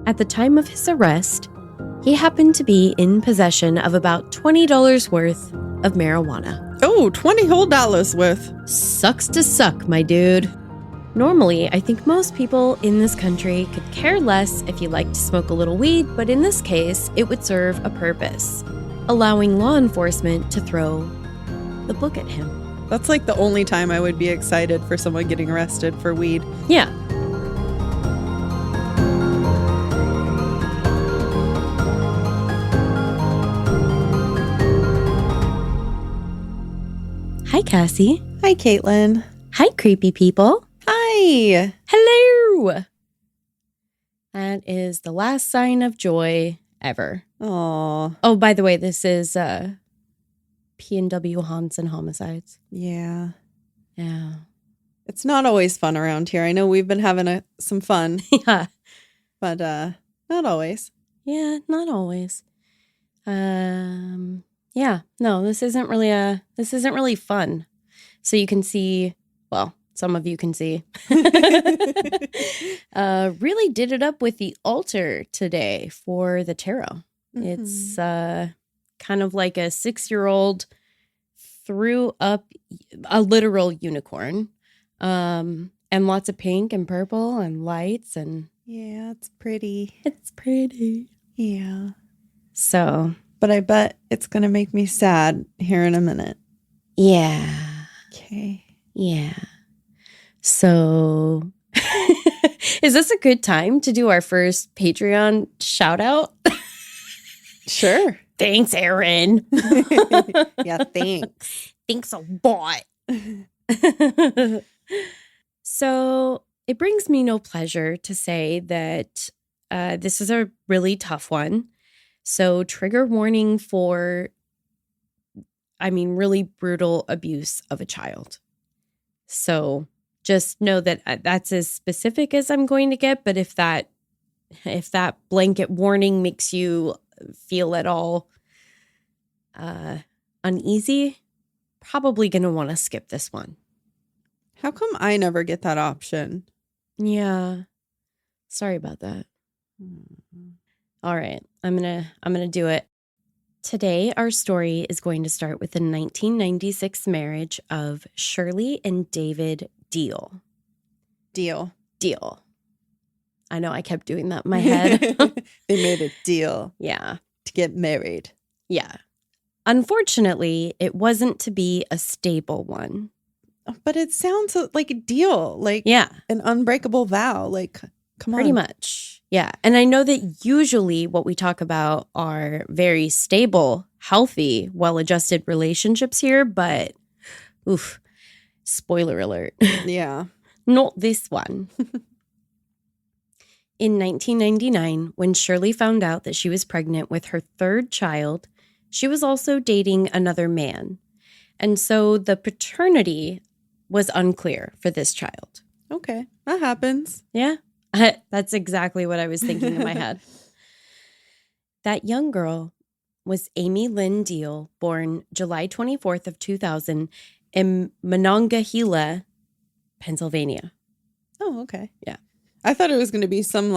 At the time of his arrest, he happened to be in possession of about $20 worth of marijuana. Oh, $20 whole worth. Sucks to suck, my dude. Normally, I think most people in this country could care less if you like to smoke a little weed, but in this case, it would serve a purpose, allowing law enforcement to throw the book at him. That's like the only time I would be excited for someone getting arrested for weed. Yeah. Hi, Cassie. Hi, Caitlin. Hi, creepy people. Hi. Hello. That is the last sign of joy ever. Aw. Oh, by the way, this is P&W Haunts and Homicides. Yeah. Yeah. It's not always fun around here. I know we've been having some fun. Yeah. But not always. Yeah, not always. Yeah. No, this isn't really fun. So you can see, well, some of you can see. Really did it up with the altar today for the tarot. Mm-hmm. It's kind of like a 6-year-old threw up a literal unicorn. And lots of pink and purple and lights and yeah, it's pretty. It's pretty. Yeah. So, but I bet it's going to make me sad here in a minute. Yeah. Okay. Yeah. So, is this a good time to do our first Patreon shout out? Sure. Thanks, Aaron. Yeah, thanks. Thanks a lot. So, it brings me no pleasure to say that this is a really tough one. So, trigger warning for, really brutal abuse of a child. So, just know that that's as specific as I'm going to get. But if that blanket warning makes you feel at all uneasy, probably going to want to skip this one. How come I never get that option? Yeah. Sorry about that. All right. I'm going to do it. Today, our story is going to start with the 1996 marriage of Shirley and David Deal. Deal. I know I kept doing that in my head. They made a deal. Yeah. To get married. Yeah. Unfortunately, it wasn't to be a stable one. But it sounds like a deal. Like an unbreakable vow. Like, come on. Pretty much. Yeah. And I know that usually what we talk about are very stable, healthy, well-adjusted relationships here, but oof, spoiler alert. Yeah. Not this one. In 1999, when Shirley found out that she was pregnant with her third child, she was also dating another man. And so the paternity was unclear for this child. Okay. That happens. Yeah. That's exactly what I was thinking in my head. That young girl was Amy Lynn Deal, born July 24th of 2000 in Monongahela, Pennsylvania. Oh, okay. Yeah. I thought it was going to be some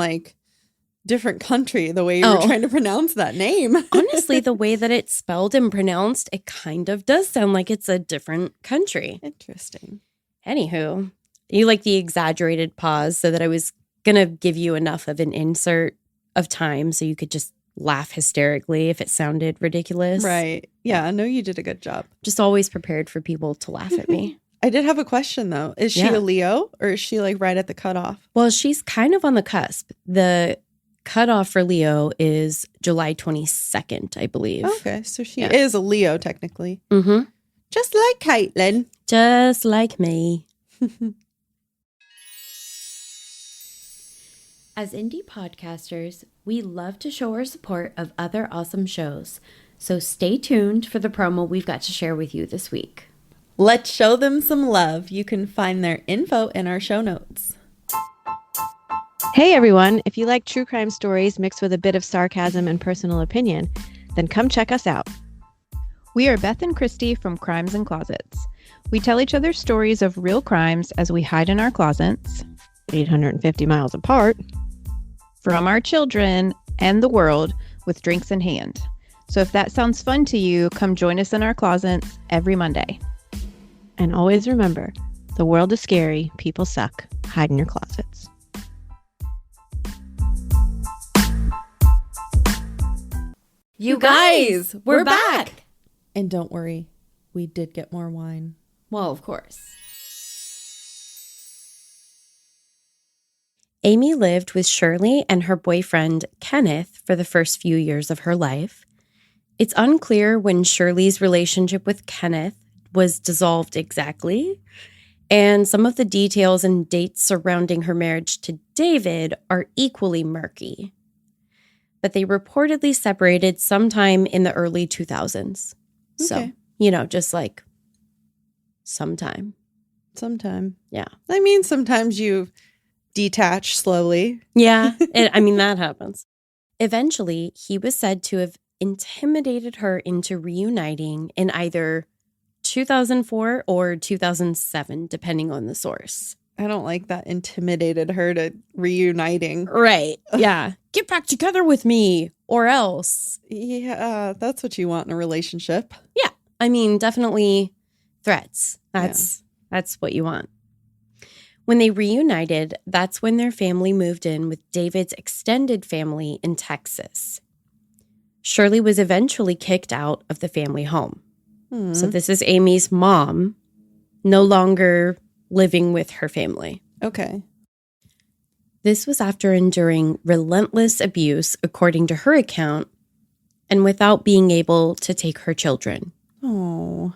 different country, the way you were trying to pronounce that name. Honestly, the way that it's spelled and pronounced, it kind of does sound like it's a different country. Interesting. Anywho, you like the exaggerated pause so that I was going to give you enough of an insert of time so you could just laugh hysterically if it sounded ridiculous. Right. Yeah, no, you did a good job. Just always prepared for people to laugh at me. I did have a question, though. Is she a Leo or is she right at the cutoff? Well, she's kind of on the cusp. The cutoff for Leo is July 22nd, I believe. Okay, so she is a Leo, technically. Mm-hmm. Just like Caitlin. Just like me. As indie podcasters, we love to show our support of other awesome shows. So stay tuned for the promo we've got to share with you this week. Let's show them some love. You can find their info in our show notes. Hey everyone, if you like true crime stories mixed with a bit of sarcasm and personal opinion, then come check us out. We are Beth and Christy from Crimes and Closets. We tell each other stories of real crimes as we hide in our closets, 850 miles apart, from our children and the world with drinks in hand. So if that sounds fun to you, come join us in our closets every Monday. And always remember, the world is scary, people suck, hide in your closets. You guys, we're back. And don't worry, we did get more wine. Well, of course. Amy lived with Shirley and her boyfriend, Kenneth, for the first few years of her life. It's unclear when Shirley's relationship with Kenneth was dissolved exactly, and some of the details and dates surrounding her marriage to David are equally murky. But they reportedly separated sometime in the early 2000s. Okay. So, just like sometime. Sometime. Yeah. I mean, sometimes you detach slowly. Yeah. That happens. Eventually, he was said to have intimidated her into reuniting in either 2004 or 2007, depending on the source. I don't like that intimidated her to reuniting. Right. Yeah. Get back together with me or else. Yeah, that's what you want in a relationship. Yeah. Definitely threats. That's what you want. When they reunited, that's when their family moved in with David's extended family in Texas. Shirley was eventually kicked out of the family home. So this is Amy's mom, no longer living with her family. Okay. This was after enduring relentless abuse, according to her account, and without being able to take her children. Oh.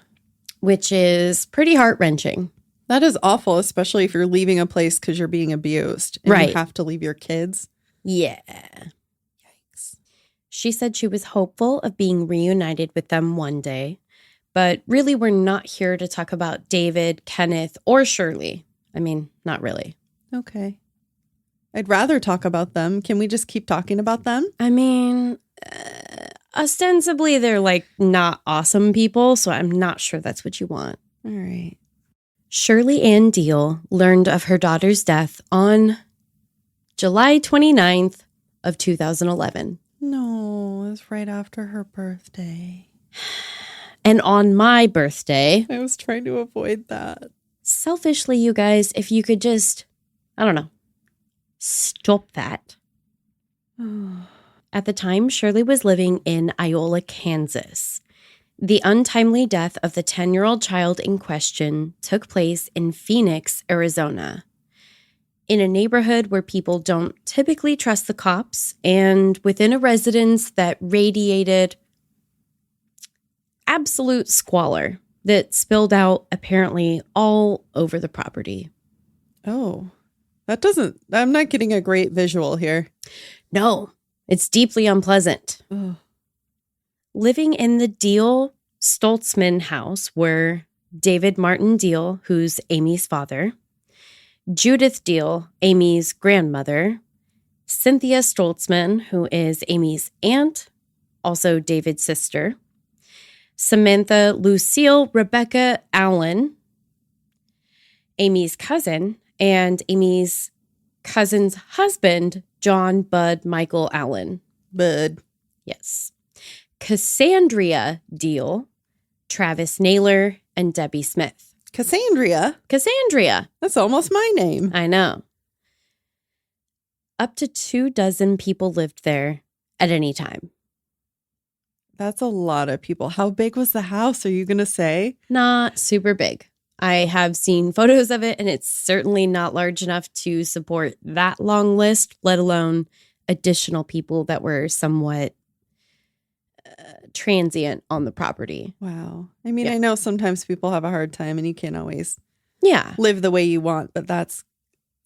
Which is pretty heart-wrenching. That is awful, especially if you're leaving a place because you're being abused. And Right. You have to leave your kids. Yeah. Yikes. She said she was hopeful of being reunited with them one day, but really we're not here to talk about David, Kenneth, or Shirley. Not really. Okay. I'd rather talk about them. Can we just keep talking about them? Ostensibly they're not awesome people, so I'm not sure that's what you want. All right. Shirley Ann Deal learned of her daughter's death on July 29th of 2011. No, it was right after her birthday. And on my birthday. I was trying to avoid that. Selfishly, you guys, if you could just, stop that. At the time, Shirley was living in Iola, Kansas. The untimely death of the 10-year-old child in question took place in Phoenix, Arizona, in a neighborhood where people don't typically trust the cops and within a residence that radiated absolute squalor that spilled out apparently all over the property. Oh, I'm not getting a great visual here. No, it's deeply unpleasant. Ugh. Living in the Deal Stoltzman house were David Martin Deal, who's Amy's father, Judith Deal, Amy's grandmother, Cynthia Stoltzman, who is Amy's aunt, also David's sister, Samantha Lucille Rebecca Allen, Amy's cousin, and Amy's cousin's husband, John Bud Michael Allen. Bud. Yes. Cassandra Deal, Travis Naylor, and Debbie Smith. Cassandra? That's almost my name. I know. Up to 24 people lived there at any time. That's a lot of people. How big was the house, are you going to say? Not super big. I have seen photos of it, and it's certainly not large enough to support that long list, let alone additional people that were somewhat transient on the property. Wow. I know sometimes people have a hard time and you can't always live the way you want, but that's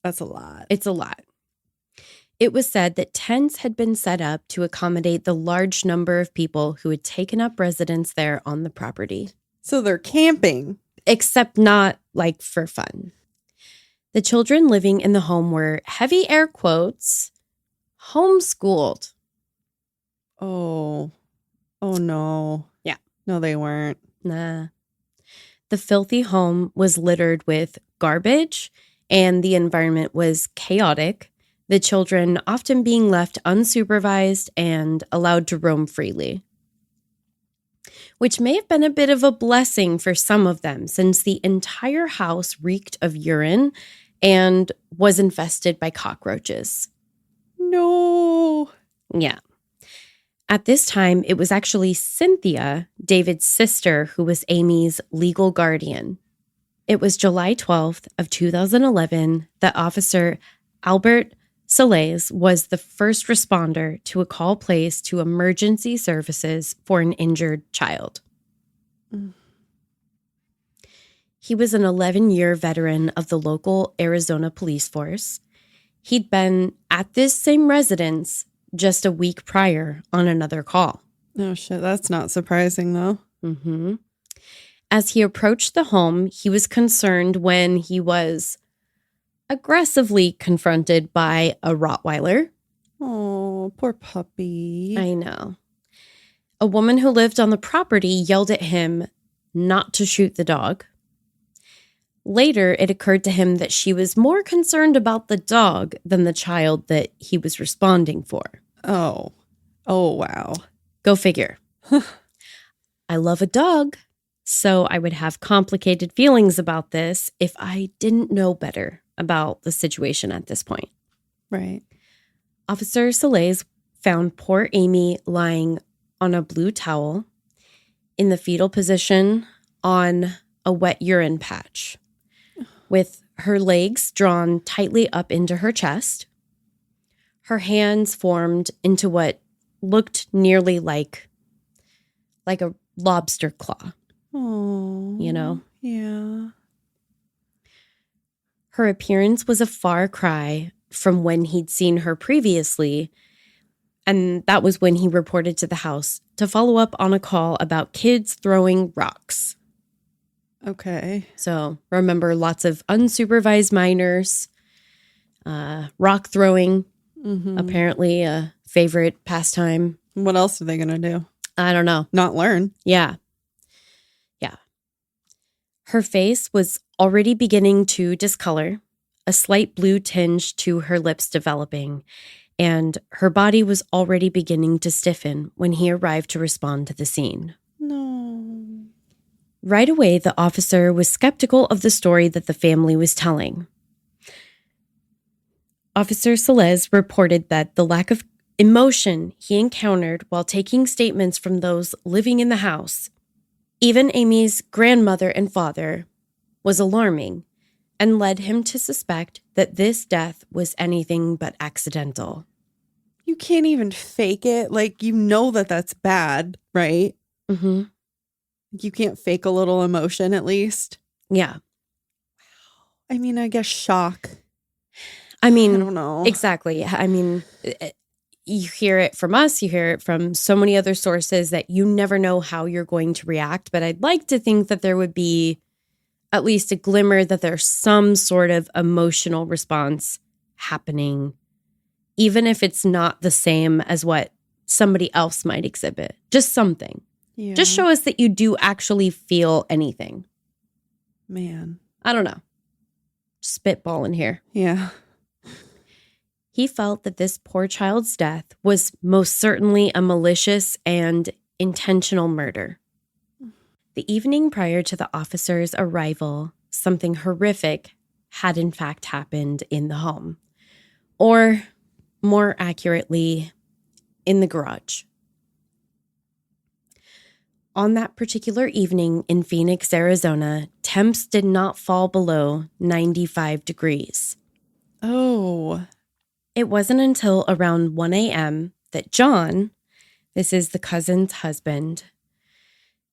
a lot. It's a lot. It was said that tents had been set up to accommodate the large number of people who had taken up residence there on the property. So they're camping. Except not for fun. The children living in the home were, heavy air quotes, homeschooled. Oh no. Yeah. No, they weren't. Nah. The filthy home was littered with garbage and the environment was chaotic, the children often being left unsupervised and allowed to roam freely, which may have been a bit of a blessing for some of them since the entire house reeked of urine and was infested by cockroaches. No. Yeah. At this time, it was actually Cynthia, David's sister, who was Amy's legal guardian. It was July 12th of 2011 that Officer Albert Salles was the first responder to a call placed to emergency services for an injured child. He was an 11-year veteran of the local Arizona police force. He'd been at this same residence just a week prior on another call. Oh, shit. That's not surprising, though. Mm-hmm. As he approached the home, he was concerned when he was aggressively confronted by a Rottweiler. Oh, poor puppy. I know. A woman who lived on the property yelled at him not to shoot the dog. Later, it occurred to him that she was more concerned about the dog than the child that he was responding for. Oh. Oh, wow. Go figure. I love a dog, so I would have complicated feelings about this if I didn't know better about the situation at this point. Right. Officer Salles found poor Amy lying on a blue towel in the fetal position on a wet urine patch, with her legs drawn tightly up into her chest, her hands formed into what looked nearly like a lobster claw. Oh. You know? Yeah. Her appearance was a far cry from when he'd seen her previously, and that was when he reported to the house to follow up on a call about kids throwing rocks. Okay. So remember, lots of unsupervised minors, rock throwing, apparently a favorite pastime. What else are they going to do? I don't know. Not learn. Yeah. Her face was already beginning to discolor, a slight blue tinge to her lips developing, and her body was already beginning to stiffen when he arrived to respond to the scene. No. Right away, the officer was skeptical of the story that the family was telling. Officer Salles reported that the lack of emotion he encountered while taking statements from those living in the house, even Amy's grandmother and father, was alarming and led him to suspect that this death was anything but accidental. You can't even fake it. Like, you know that that's bad, right? Mm-hmm. You can't fake a little emotion, at least. Yeah. I mean, I guess shock. I mean, I don't know. Exactly. I mean, you hear it from us, you hear it from so many other sources that you never know how you're going to react. But I'd like to think that there would be at least a glimmer that there's some sort of emotional response happening, even if it's not the same as what somebody else might exhibit. Just something. Yeah. Just show us that you do actually feel anything. Man. I don't know. Spitballing here. Yeah. He felt that this poor child's death was most certainly a malicious and intentional murder. The evening prior to the officer's arrival, something horrific had in fact happened in the home. Or, more accurately, in the garage. On that particular evening in Phoenix, Arizona, temps did not fall below 95 degrees. Oh. It wasn't until around 1 a.m. that John, this is the cousin's husband,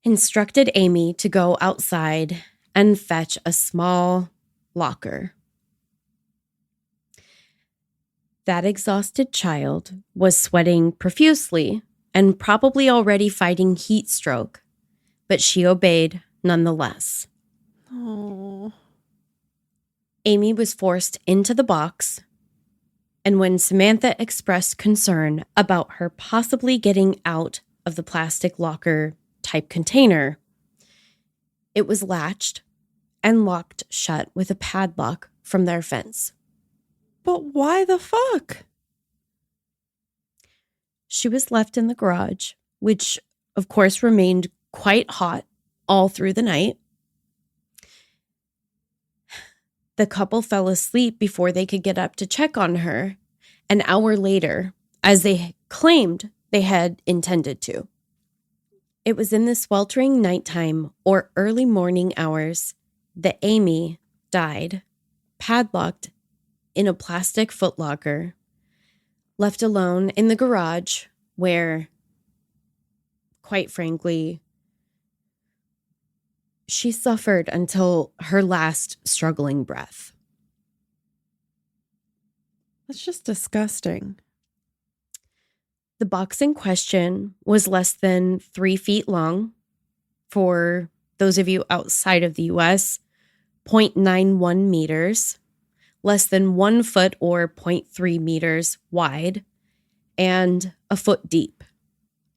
instructed Amy to go outside and fetch a small locker. That exhausted child was sweating profusely and probably already fighting heat stroke, but she obeyed nonetheless. Oh. Amy was forced into the box, and when Samantha expressed concern about her possibly getting out of the plastic locker type container, it was latched and locked shut with a padlock from their fence. But why the fuck? She was left in the garage, which, of course, remained quite hot all through the night. The couple fell asleep before they could get up to check on her an hour later, as they claimed they had intended to. It was in the sweltering nighttime or early morning hours that Ame died, padlocked in a plastic footlocker, left alone in the garage where, quite frankly, she suffered until her last struggling breath. That's just disgusting. The box in question was less than 3 feet long. For those of you outside of the US, 0.91 meters, less than 1 foot or 0.3 meters wide, and a foot deep.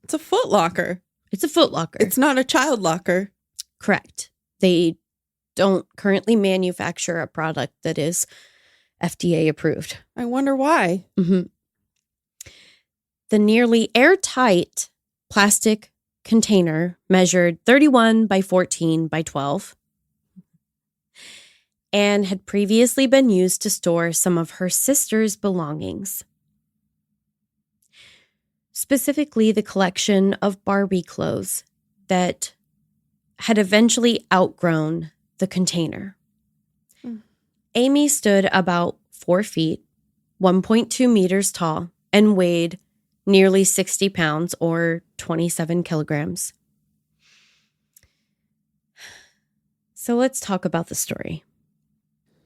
It's a foot locker. It's a foot locker. It's not a child locker. Correct. They don't currently manufacture a product that is FDA approved. I wonder why. Mm-hmm. The nearly airtight plastic container measured 31 by 14 by 12 and had previously been used to store some of her sister's belongings. Specifically, the collection of Barbie clothes that had eventually outgrown the container. Ame stood about 4 feet, 1.2 meters tall, and weighed nearly 60 pounds or 27 kilograms. So let's talk about the story.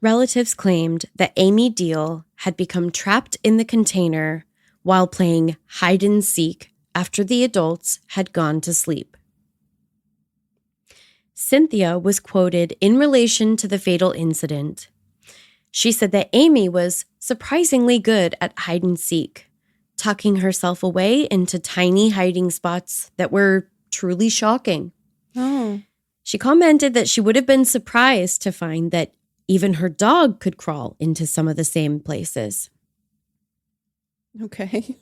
Relatives claimed that Ame Deal had become trapped in the container while playing hide and seek after the adults had gone to sleep. Cynthia was quoted in relation to the fatal incident. She said that Ame was surprisingly good at hide and seek, tucking herself away into tiny hiding spots that were truly shocking. Oh. She commented that she would have been surprised to find that even her dog could crawl into some of the same places. Okay.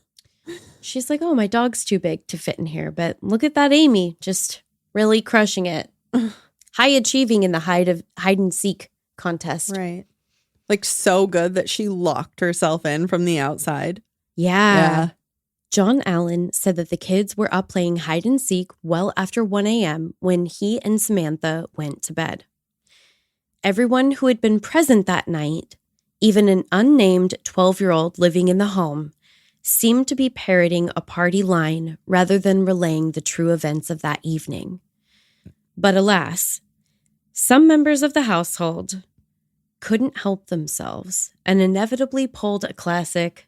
She's like, oh, my dog's too big to fit in here, but look at that Ame, just really crushing it. High achieving in the hide and seek contest. Right. Like so good that she locked herself in from the outside. Yeah. John Allen said that the kids were up playing hide and seek well after 1 a.m. when he and Samantha went to bed. Everyone who had been present that night, even an unnamed 12-year-old living in the home, seemed to be parroting a party line rather than relaying the true events of that evening. But alas, some members of the household couldn't help themselves and inevitably pulled a classic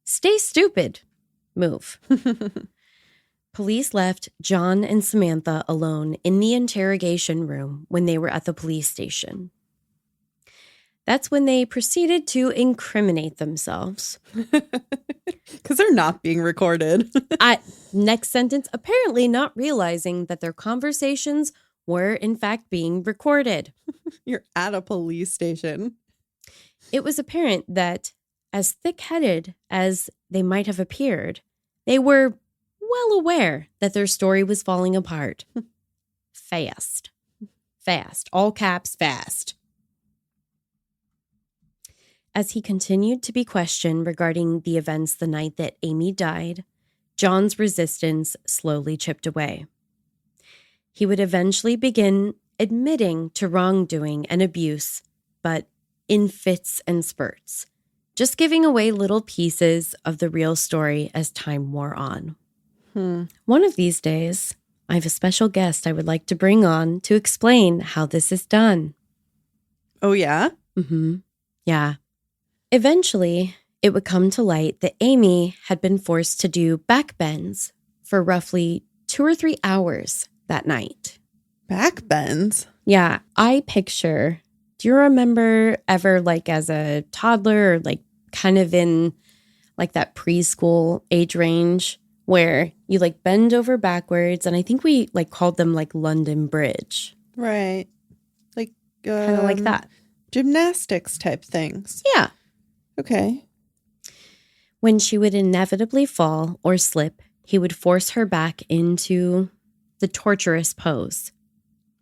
"stay stupid" move. Police left John and Samantha alone in the interrogation room when they were at the police station. That's when they proceeded to incriminate themselves. Because they're not being recorded. Next sentence, apparently not realizing that their conversations were in fact being recorded. You're at a police station. It was apparent that, as thick-headed as they might have appeared, they were well aware that their story was falling apart. Fast. Fast. All caps, fast. As he continued to be questioned regarding the events the night that Ame died, John's resistance slowly chipped away. He would eventually begin admitting to wrongdoing and abuse, but in fits and spurts, just giving away little pieces of the real story as time wore on. One of these days, I have a special guest I would like to bring on to explain how this is done. Oh, yeah? Mm-hmm. Yeah. Eventually, it would come to light that Ame had been forced to do back bends for roughly 2 or 3 hours that night. Back bends? Yeah, I picture, do you remember ever like as a toddler or like kind of in like that preschool age range where you like bend over backwards, and I think we like called them like London Bridge. Right. Like kind of like that. Gymnastics type things. Yeah. Okay. When she would inevitably fall or slip, he would force her back into the torturous pose.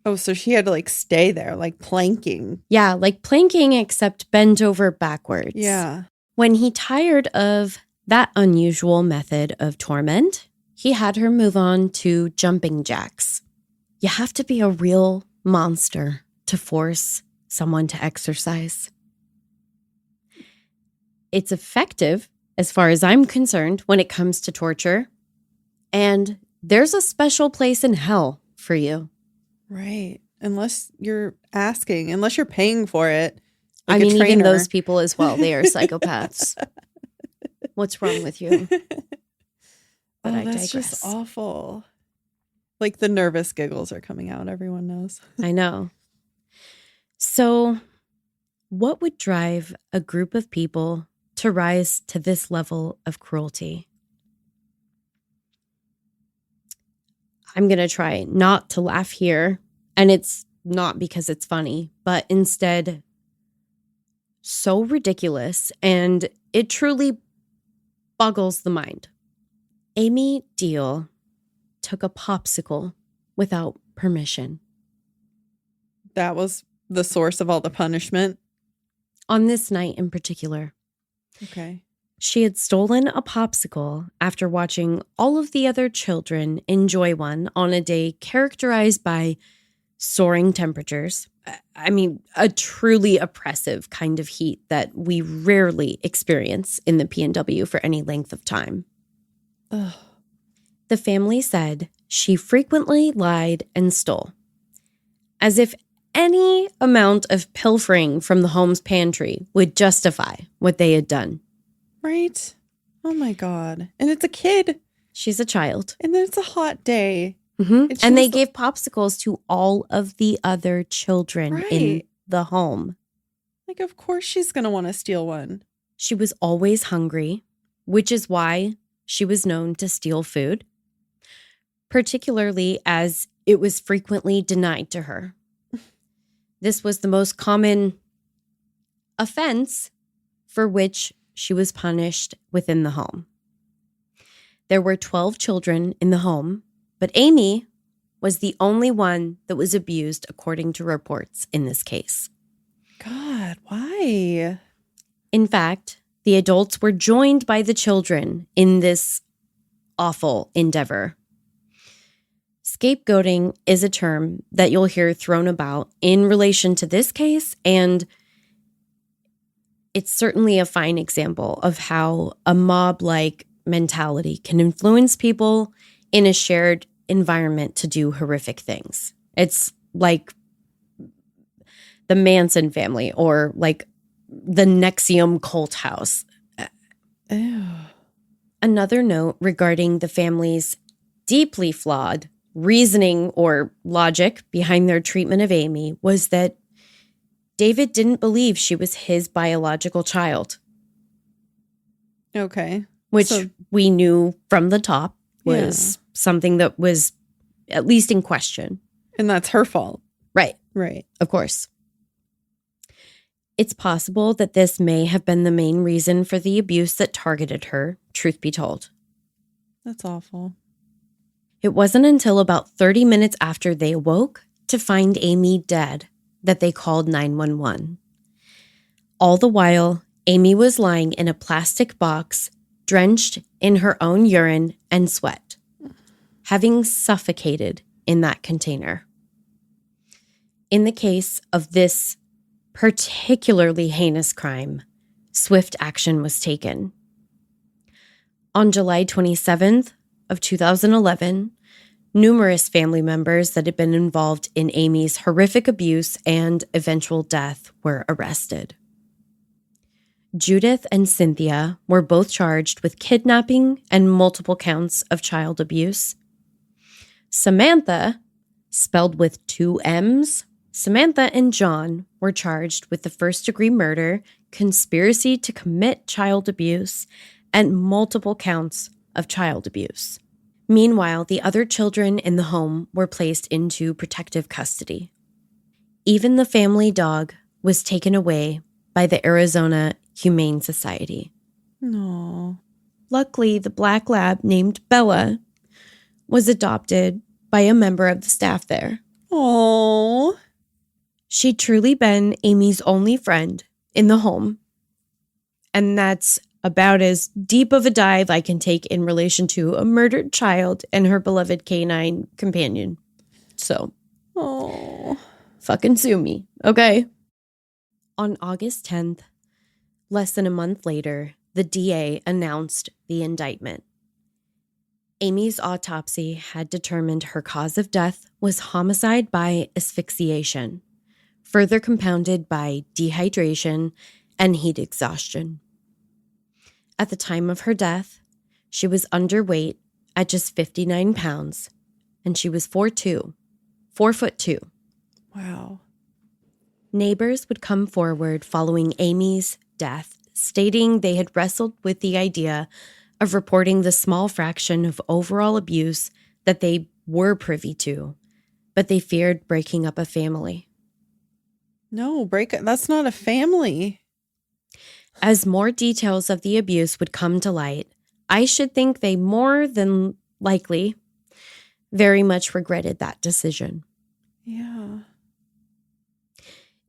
Oh, so she had to like stay there, like planking. Yeah, like planking, except bent over backwards. Yeah. When he tired of that unusual method of torment, he had her move on to jumping jacks. You have to be a real monster to force someone to exercise. It's effective, as far as I'm concerned, when it comes to torture. And there's a special place in hell for you. Right. Unless you're paying for it. Like I mean, even those people as well, they are psychopaths. What's wrong with you? But I digress. Just awful. Like the nervous giggles are coming out. Everyone knows. I know. So what would drive a group of people to rise to this level of cruelty? I'm going to try not to laugh here. And it's not because it's funny, but instead so ridiculous. And it truly boggles the mind. Ame Deal took a popsicle without permission. That was the source of all the punishment? On this night in particular. Okay. She had stolen a popsicle after watching all of the other children enjoy one on a day characterized by soaring temperatures. I mean, a truly oppressive kind of heat that we rarely experience in the PNW for any length of time. Ugh. The family said she frequently lied and stole, as if any amount of pilfering from the home's pantry would justify what they had done. Right? Oh my God. And it's a kid. She's a child. And then it's a hot day. Mm-hmm. And they gave popsicles to all of the other children in the home. Like, of course she's going to want to steal one. She was always hungry, which is why she was known to steal food, particularly as it was frequently denied to her. This was the most common offense for which she was punished within the home. There were 12 children in the home, but Ame was the only one that was abused according to reports in this case. God, why? In fact, the adults were joined by the children in this awful endeavor. Scapegoating is a term that you'll hear thrown about in relation to this case, and it's certainly a fine example of how a mob-like mentality can influence people in a shared environment to do horrific things. It's like the Manson family or like the Nexium cult house. Ew. Another note regarding the family's deeply flawed reasoning or logic behind their treatment of Ame was that David didn't believe she was his biological child. Okay. Which we knew from the top was something that was at least in question. And that's her fault. Right. Right. Of course. It's possible that this may have been the main reason for the abuse that targeted her, truth be told. That's awful. It wasn't until about 30 minutes after they awoke to find Ame dead that they called 911. All the while, Ame was lying in a plastic box, drenched in her own urine and sweat, having suffocated in that container. In the case of this particularly heinous crime, swift action was taken. On July 27th of 2011, numerous family members that had been involved in Amy's horrific abuse and eventual death were arrested. Judith and Cynthia were both charged with kidnapping and multiple counts of child abuse. Samantha, spelled with 2 M's, Samantha and John were charged with the first-degree murder, conspiracy to commit child abuse, and multiple counts of child abuse. Meanwhile, the other children in the home were placed into protective custody. Even the family dog was taken away by the Arizona Humane Society. No. Luckily, the black lab named Bella was adopted by a member of the staff there. Oh. She'd truly been Amy's only friend in the home. And that's about as deep of a dive I can take in relation to a murdered child and her beloved canine companion. So, fucking sue me, okay? On August 10th, less than a month later, the DA announced the indictment. Amy's autopsy had determined her cause of death was homicide by asphyxiation, further compounded by dehydration and heat exhaustion. At the time of her death, she was underweight at just 59 pounds, and she was 4'2". Wow. Neighbors would come forward following Amy's death, stating they had wrestled with the idea of reporting the small fraction of overall abuse that they were privy to, but they feared breaking up a family. No, that's not a family. As more details of the abuse would come to light, I should think they more than likely very much regretted that decision. Yeah.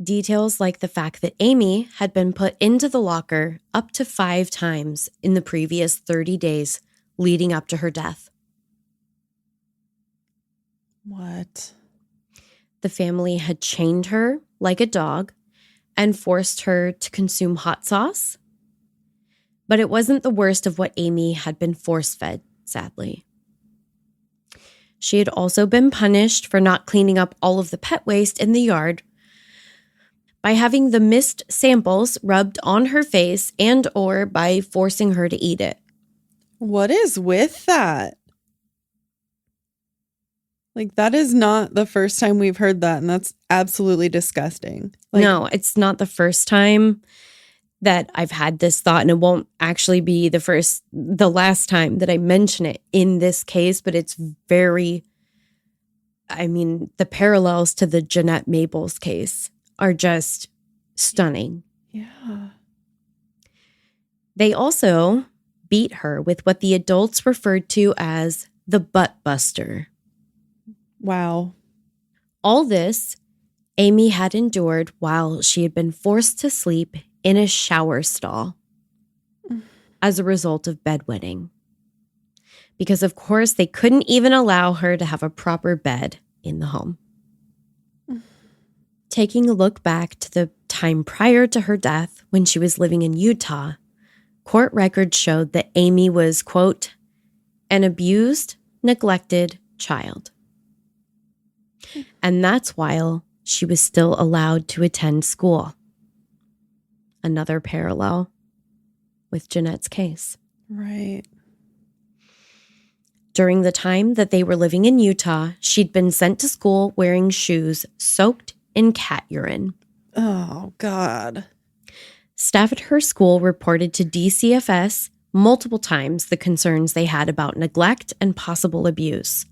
Details like the fact that Amy had been put into the locker up to 5 times in the previous 30 days leading up to her death. What? The family had chained her like a dog and forced her to consume hot sauce. But it wasn't the worst of what Amy had been force-fed, sadly. She had also been punished for not cleaning up all of the pet waste in the yard by having the mist samples rubbed on her face and or by forcing her to eat it. What is with that? Like, that is not the first time we've heard that, and that's absolutely disgusting. No, it's not the first time that I've had this thought, and it won't actually be the last time that I mention it in this case, but it's the parallels to the Jeanette Mabels case are just stunning. Yeah. They also beat her with what the adults referred to as the butt buster. Wow. All this Amy had endured while she had been forced to sleep in a shower stall as a result of bedwetting. Because, of course, they couldn't even allow her to have a proper bed in the home. Taking a look back to the time prior to her death when she was living in Utah, court records showed that Amy was, quote, an abused, neglected child. And that's while she was still allowed to attend school. Another parallel with Jeanette's case. Right. During the time that they were living in Utah, she'd been sent to school wearing shoes soaked in cat urine. Oh, God. Staff at her school reported to DCFS multiple times the concerns they had about neglect and possible abuse.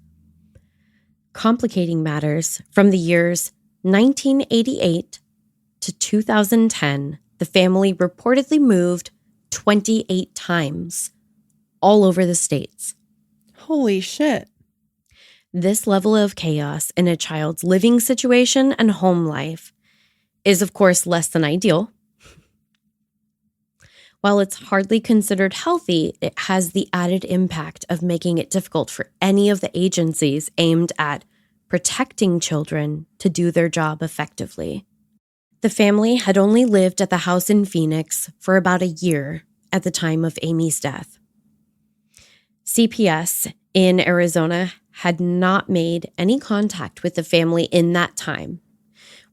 Complicating matters, from the years 1988 to 2010, the family reportedly moved 28 times all over the states. Holy shit. This level of chaos in a child's living situation and home life is, of course, less than ideal. While it's hardly considered healthy, it has the added impact of making it difficult for any of the agencies aimed at protecting children to do their job effectively. The family had only lived at the house in Phoenix for about a year at the time of Amy's death. CPS in Arizona had not made any contact with the family in that time,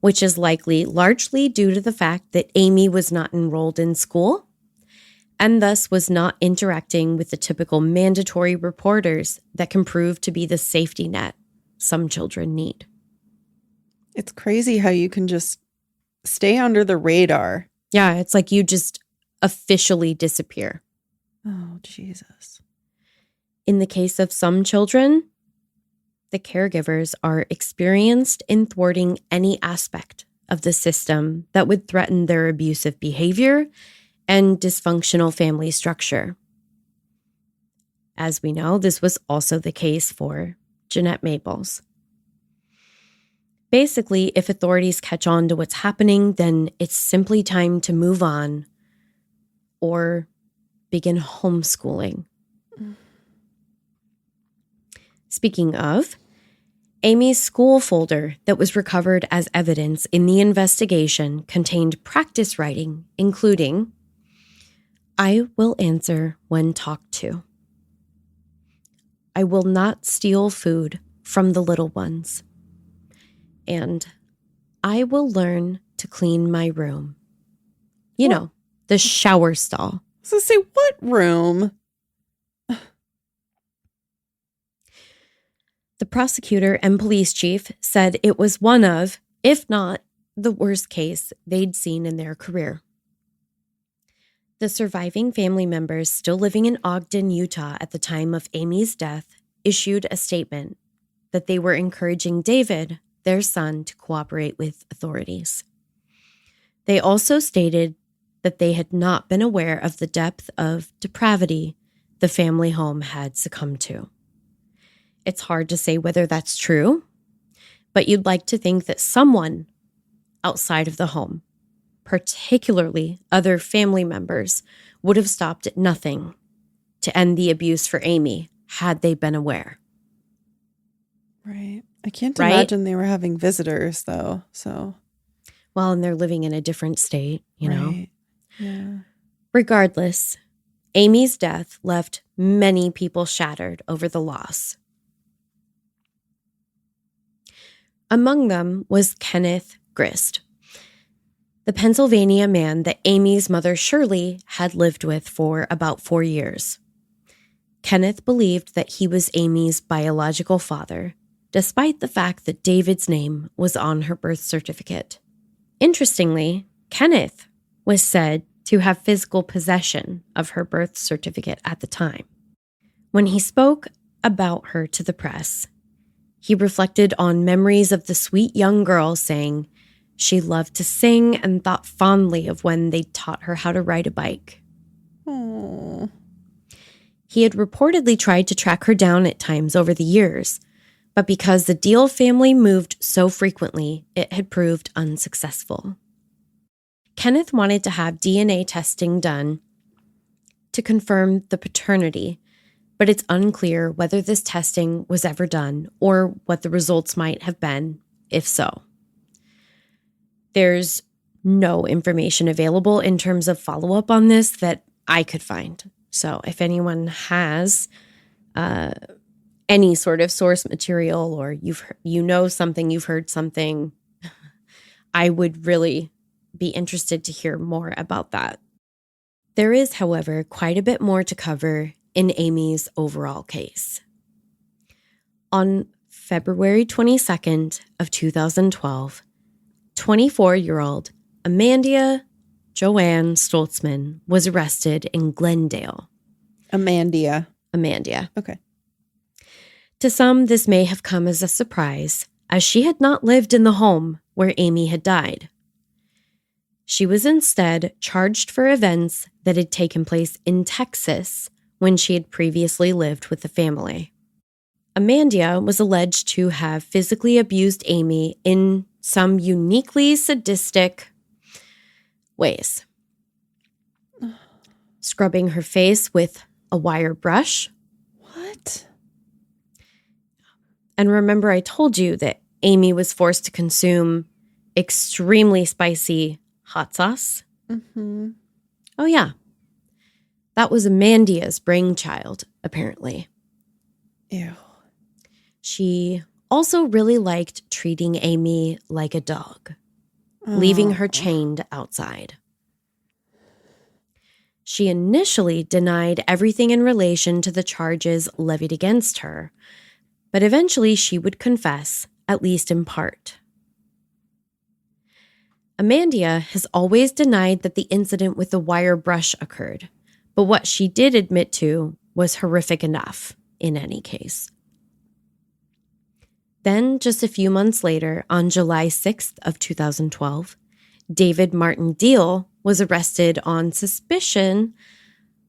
which is likely largely due to the fact that Amy was not enrolled in school and thus was not interacting with the typical mandatory reporters that can prove to be the safety net some children need. It's crazy how you can just stay under the radar. Yeah, it's like you just officially disappear. Oh, Jesus. In the case of some children, the caregivers are experienced in thwarting any aspect of the system that would threaten their abusive behavior and dysfunctional family structure. As we know, this was also the case for Jeanette Maples. Basically, if authorities catch on to what's happening, then it's simply time to move on or begin homeschooling. Speaking of, Amy's school folder that was recovered as evidence in the investigation contained practice writing, including, "I will answer when talked to. I will not steal food from the little ones. And I will learn to clean my room." You know, the shower stall. So say, what room? The prosecutor and police chief said it was one of, if not the worst case they'd seen in their career. The surviving family members still living in Ogden, Utah at the time of Amy's death issued a statement that they were encouraging David, their son, to cooperate with authorities. They also stated that they had not been aware of the depth of depravity the family home had succumbed to. It's hard to say whether that's true, but you'd like to think that someone outside of the home, particularly other family members, would have stopped at nothing to end the abuse for Amy had they been aware. Right. I can't imagine they were having visitors, though. So, well, and they're living in a different state, you know. Yeah. Regardless, Amy's death left many people shattered over the loss. Among them was Kenneth Grist, the Pennsylvania man that Amy's mother Shirley had lived with for about 4 years. Kenneth believed that he was Amy's biological father, despite the fact that David's name was on her birth certificate. Interestingly, Kenneth was said to have physical possession of her birth certificate at the time. When he spoke about her to the press, he reflected on memories of the sweet young girl, saying she loved to sing and thought fondly of when they taught her how to ride a bike. Aww. He had reportedly tried to track her down at times over the years, but because the Deal family moved so frequently, it had proved unsuccessful. Kenneth wanted to have DNA testing done to confirm the paternity, but it's unclear whether this testing was ever done or what the results might have been, if so. There's no information available in terms of follow-up on this that I could find. So if anyone has any sort of source material, or you've heard something, I would really be interested to hear more about that. There is, however, quite a bit more to cover in Amy's overall case. On February 22nd of 2012, 24-year-old Amanda Joanne Stoltzman was arrested in Glendale. Amanda. Okay. To some, this may have come as a surprise, as she had not lived in the home where Amy had died. She was instead charged for events that had taken place in Texas when she had previously lived with the family. Amanda was alleged to have physically abused Amy in some uniquely sadistic ways. Scrubbing her face with a wire brush. What? And remember, I told you that Amy was forced to consume extremely spicy hot sauce? Mm-hmm. Oh, yeah. That was Amanda's brainchild, apparently. Ew. She also really liked treating Amy like a dog, leaving her chained outside. She initially denied everything in relation to the charges levied against her, but eventually she would confess, at least in part. Amanda has always denied that the incident with the wire brush occurred, but what she did admit to was horrific enough, in any case. Then, just a few months later, on July 6th of 2012, David Martin Deal was arrested on suspicion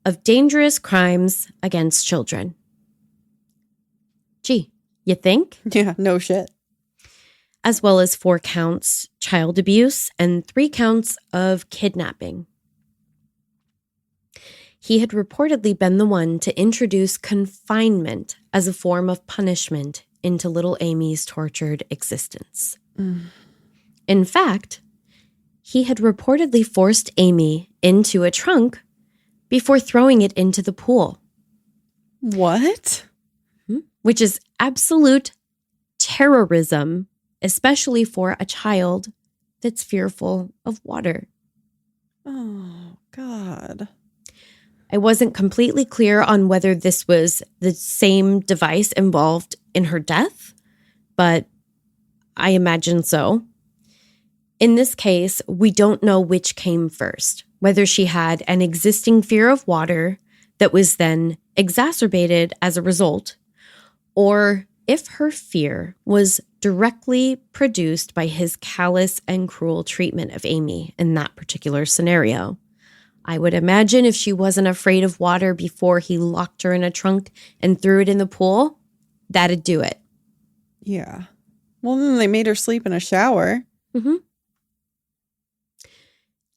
of dangerous crimes against children. Gee, you think? Yeah, no shit. As well as 4 counts child abuse and 3 counts of kidnapping. He had reportedly been the one to introduce confinement as a form of punishment into little Amy's tortured existence. In fact, he had reportedly forced Amy into a trunk before throwing it into the pool. What? Which is absolute terrorism, especially for a child that's fearful of water. Oh, God. I wasn't completely clear on whether this was the same device involved in her death, but I imagine so. In this case, we don't know which came first, whether she had an existing fear of water that was then exacerbated as a result, or if her fear was directly produced by his callous and cruel treatment of Amy in that particular scenario. I would imagine if she wasn't afraid of water before he locked her in a trunk and threw it in the pool, that'd do it. Yeah. Well, then they made her sleep in a shower. Mm-hmm.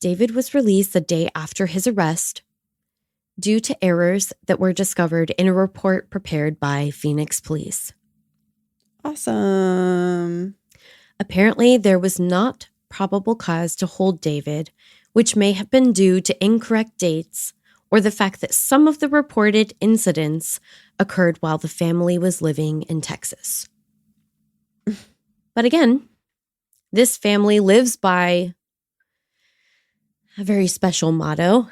David was released the day after his arrest due to errors that were discovered in a report prepared by Phoenix police. Awesome. Apparently, there was not probable cause to hold David, which may have been due to incorrect dates or the fact that some of the reported incidents occurred while the family was living in Texas. But again, this family lives by a very special motto: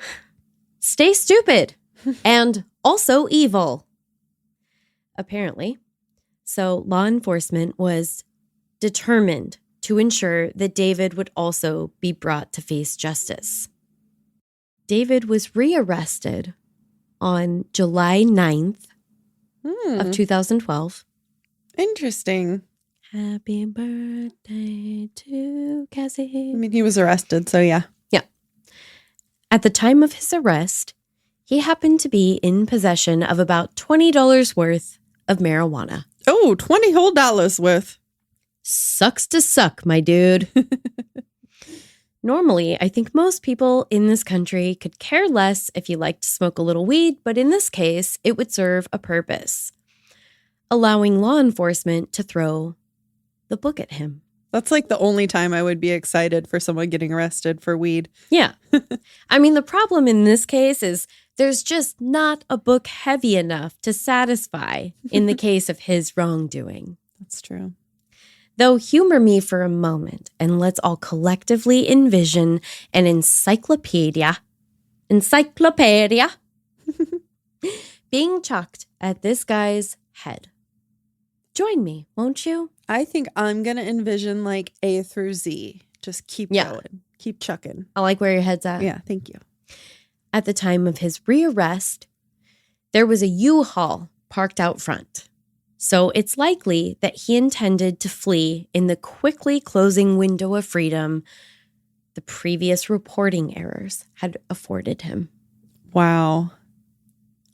stay stupid and also evil. Apparently. So law enforcement was determined to ensure that David would also be brought to face justice. David was rearrested on July 9th of 2012. Interesting. Happy birthday to Cassie. I mean, he was arrested, so yeah. Yeah. At the time of his arrest, he happened to be in possession of about $20 worth of marijuana. Oh, $20 whole worth. Sucks to suck, my dude. Normally, I think most people in this country could care less if you like to smoke a little weed, but in this case, it would serve a purpose, allowing law enforcement to throw the book at him. That's like the only time I would be excited for someone getting arrested for weed. Yeah. I mean, the problem in this case is there's just not a book heavy enough to satisfy in the case of his wrongdoing. That's true. Though humor me for a moment and let's all collectively envision an encyclopedia being chucked at this guy's head. Join me, won't you? I think I'm going to envision like A through Z. Just keep going. Keep chucking. I like where your head's at. Yeah, thank you. At the time of his rearrest, there was a U-Haul parked out front. So it's likely that he intended to flee in the quickly closing window of freedom the previous reporting errors had afforded him. Wow.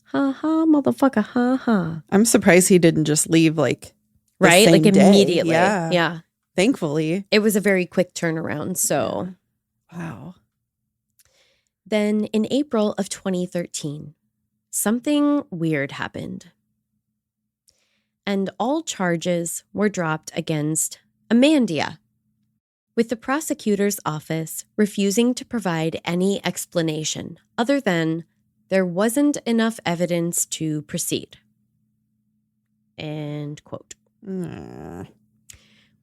Ha ha, motherfucker, ha ha. I'm surprised he didn't just leave like right? Like immediately. Yeah. Yeah. Thankfully. It was a very quick turnaround. So, wow. Then in April of 2013, something weird happened. And all charges were dropped against Ame Deal, with the prosecutor's office refusing to provide any explanation other than there wasn't enough evidence to proceed. End quote.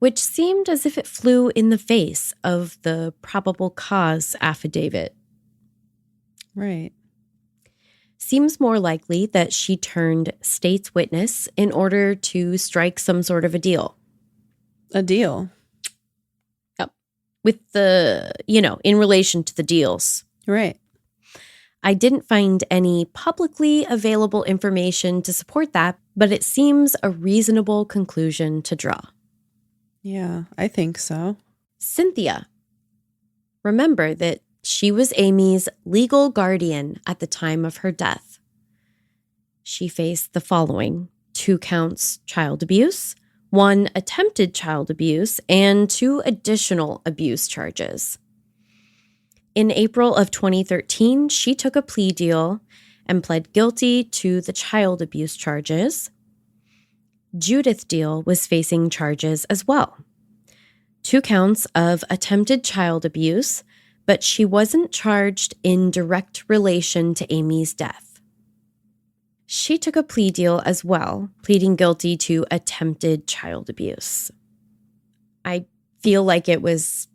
Which seemed as if it flew in the face of the probable cause affidavit. Right. Seems more likely that she turned state's witness in order to strike some sort of a deal. A deal? Yep. With the, in relation to the deals. Right. I didn't find any publicly available information to support that, but it seems a reasonable conclusion to draw. Yeah, I think so. Cynthia. Remember that She was Amy's legal guardian at the time of her death. She faced the following: 2 counts child abuse, 1 attempted child abuse, and 2 additional abuse charges. In April of 2013, she took a plea deal and pled guilty to the child abuse charges. Judith Deal was facing charges as well. 2 counts of attempted child abuse, but she wasn't charged in direct relation to Amy's death. She took a plea deal as well, pleading guilty to attempted child abuse. I feel like it was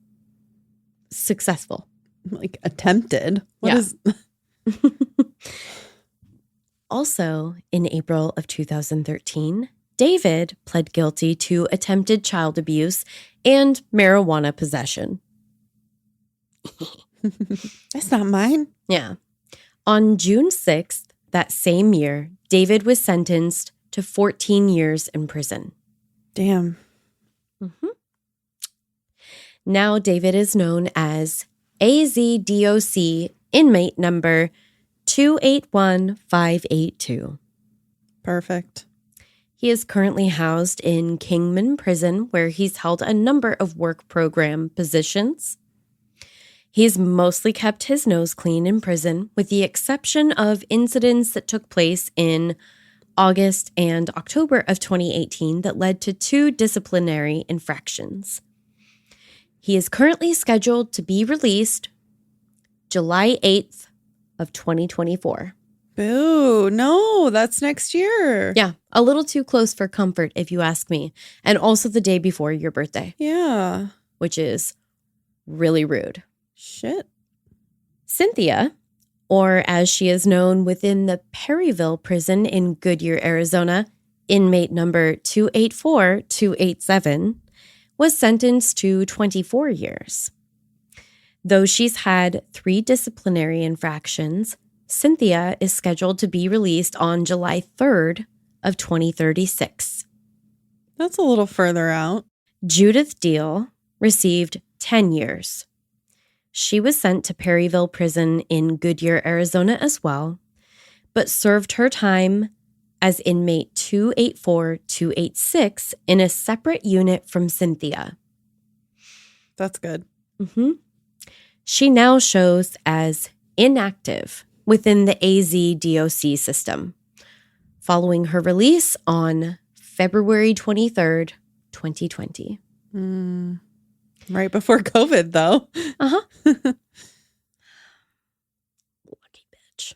successful. Like attempted? What is... Also, in April of 2013, David pled guilty to attempted child abuse and marijuana possession. That's not mine. Yeah. On June 6th, that same year, David was sentenced to 14 years in prison. Damn. Mm-hmm. Now David is known as AZDOC inmate number 281582. Perfect. He is currently housed in Kingman Prison, where he's held a number of work program positions. He's mostly kept his nose clean in prison, with the exception of incidents that took place in August and October of 2018 that led to 2 disciplinary infractions. He is currently scheduled to be released July 8th of 2024. Boo, no, that's next year. Yeah, a little too close for comfort, if you ask me. And also the day before your birthday. Yeah. Which is really rude. Shit. Cynthia, or as she is known within the Perryville prison in Goodyear, Arizona, inmate number 284287, was sentenced to 24 years. Though she's had 3 disciplinary infractions, Cynthia is scheduled to be released on July 3rd of 2036. That's a little further out. Judith Deal received 10 years. She was sent to Perryville Prison in Goodyear, Arizona as well, but served her time as inmate 284286 in a separate unit from Cynthia. That's good. Mm-hmm. She now shows as inactive within the AZDOC system, following her release on February 23rd, 2020. Right before COVID, though. Uh-huh. Lucky bitch.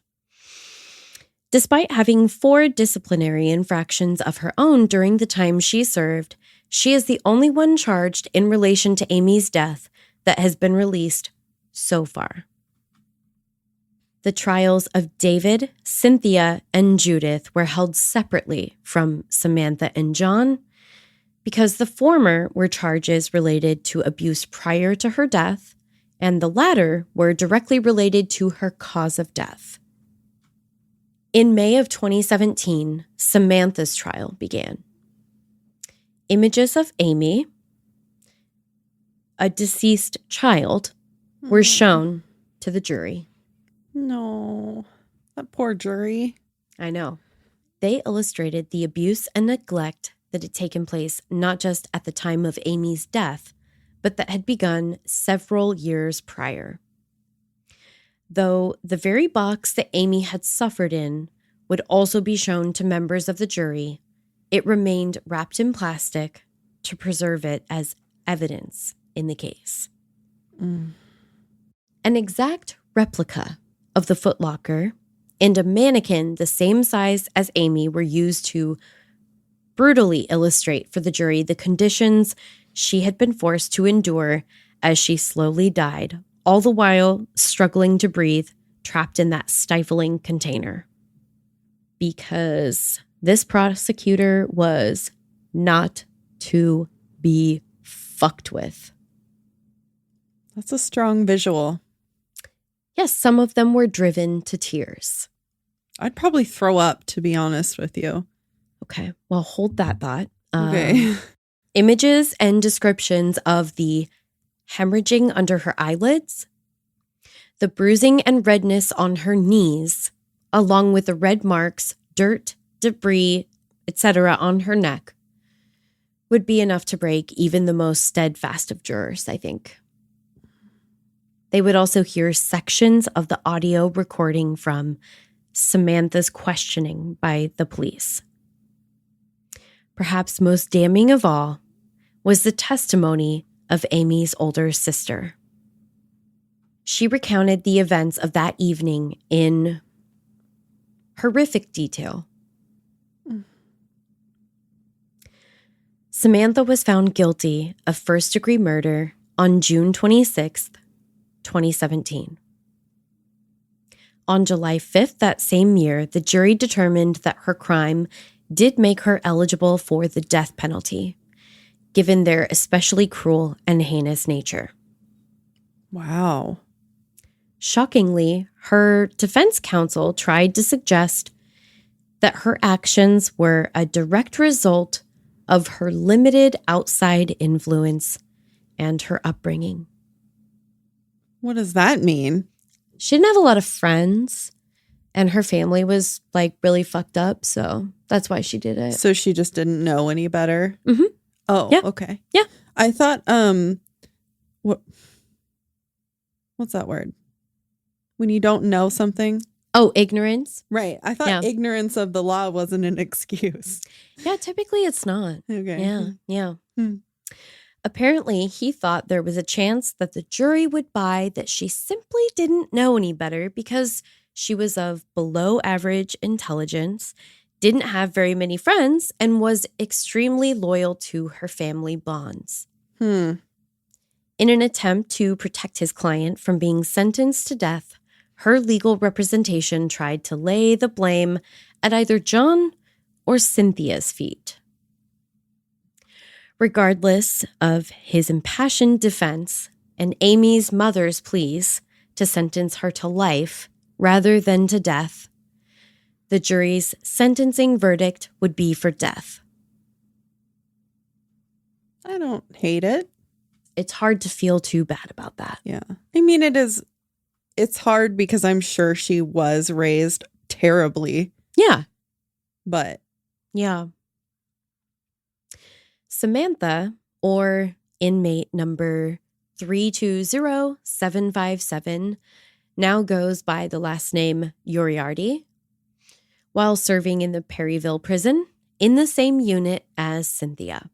Despite having 4 disciplinary infractions of her own during the time she served, she is the only one charged in relation to Amy's death that has been released so far. The trials of David, Cynthia, and Judith were held separately from Samantha and John because the former were charges related to abuse prior to her death, and the latter were directly related to her cause of death. In May of 2017, Samantha's trial began. Images of Amy, a deceased child, were shown to the jury. No, that poor jury. I know. They illustrated the abuse and neglect that had taken place not just at the time of Amy's death, but that had begun several years prior. Though the very box that Amy had suffered in would also be shown to members of the jury, it remained wrapped in plastic to preserve it as evidence in the case. An exact replica of the footlocker and a mannequin the same size as Amy were used to brutally illustrate for the jury the conditions she had been forced to endure as she slowly died, all the while struggling to breathe, trapped in that stifling container. Because this prosecutor was not to be fucked with. That's a strong visual. Yes, some of them were driven to tears. I'd probably throw up, to be honest with you. Okay, well, hold that thought. Okay. Images and descriptions of the hemorrhaging under her eyelids, The bruising and redness on her knees, along with the red marks, dirt, debris, etc. on her neck, would be enough to break even the most steadfast of jurors, I think. They would also hear sections of the audio recording from Samantha's questioning by the police. Perhaps most damning of all was the testimony of Amy's older sister. She recounted the events of that evening in horrific detail. Samantha was found guilty of first-degree murder on June 26th, 2017. On July 5th that same year, the jury determined that her crime did make her eligible for the death penalty, given their especially cruel and heinous nature. Wow. Shockingly, her defense counsel tried to suggest that her actions were a direct result of her limited outside influence and her upbringing. What does that mean? She didn't have a lot of friends, and her family was really fucked up, so that's why she did it. So she just didn't know any better? Mm-hmm. Oh, yeah. Okay. Yeah. I thought, what's that word? When you don't know something? Oh, ignorance? Right. I thought ignorance of the law wasn't an excuse. Yeah, typically it's not. Okay. Yeah. Apparently, he thought there was a chance that the jury would buy that she simply didn't know any better because she was of below average intelligence, didn't have very many friends, and was extremely loyal to her family bonds. In an attempt to protect his client from being sentenced to death, her legal representation tried to lay the blame at either John or Cynthia's feet. Regardless of his impassioned defense and Amy's mother's pleas to sentence her to life rather than to death, the jury's sentencing verdict would be for death. I don't hate it. It's hard to feel too bad about that. Yeah. I mean, it's hard because I'm sure she was raised terribly. Yeah. But. Yeah. Samantha, or inmate number 320757, now goes by the last name Uriarty, while serving in the Perryville prison in the same unit as Cynthia.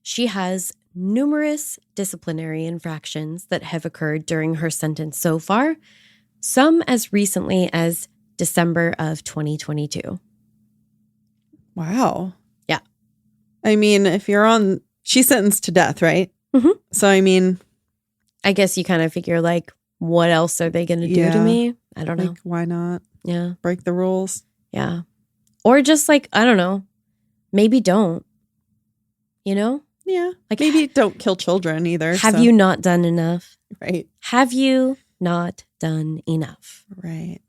She has numerous disciplinary infractions that have occurred during her sentence so far, some as recently as December of 2022. Wow. Yeah. I mean, she's sentenced to death, right? Mm-hmm. So, I mean, I guess you kind of figure, what else are they going to do to me? I don't know. Why not? Yeah. Break the rules. Yeah. Or just I don't know, maybe don't, Yeah. Maybe don't kill children either. Have you not done enough? Right. Have you not done enough? Right.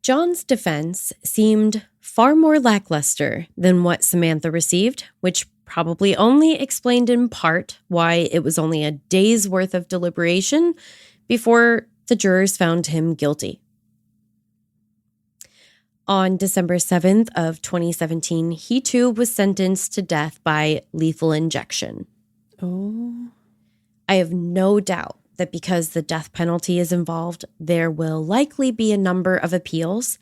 John's defense seemed far more lackluster than what Samantha received, which probably only explained in part why it was only a day's worth of deliberation before the jurors found him guilty. On December 7th of 2017, he too was sentenced to death by lethal injection. Oh. I have no doubt that because the death penalty is involved, there will likely be a number of appeals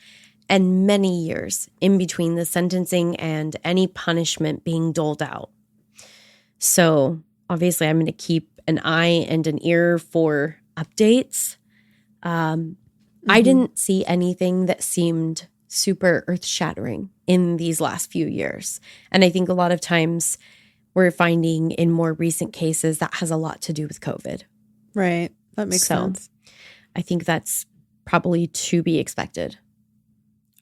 and many years in between the sentencing and any punishment being doled out. So obviously I'm going to keep an eye and an ear for updates. I didn't see anything that seemed super earth-shattering in these last few years. And I think a lot of times we're finding in more recent cases that has a lot to do with COVID. Right. That makes sense. I think that's probably to be expected.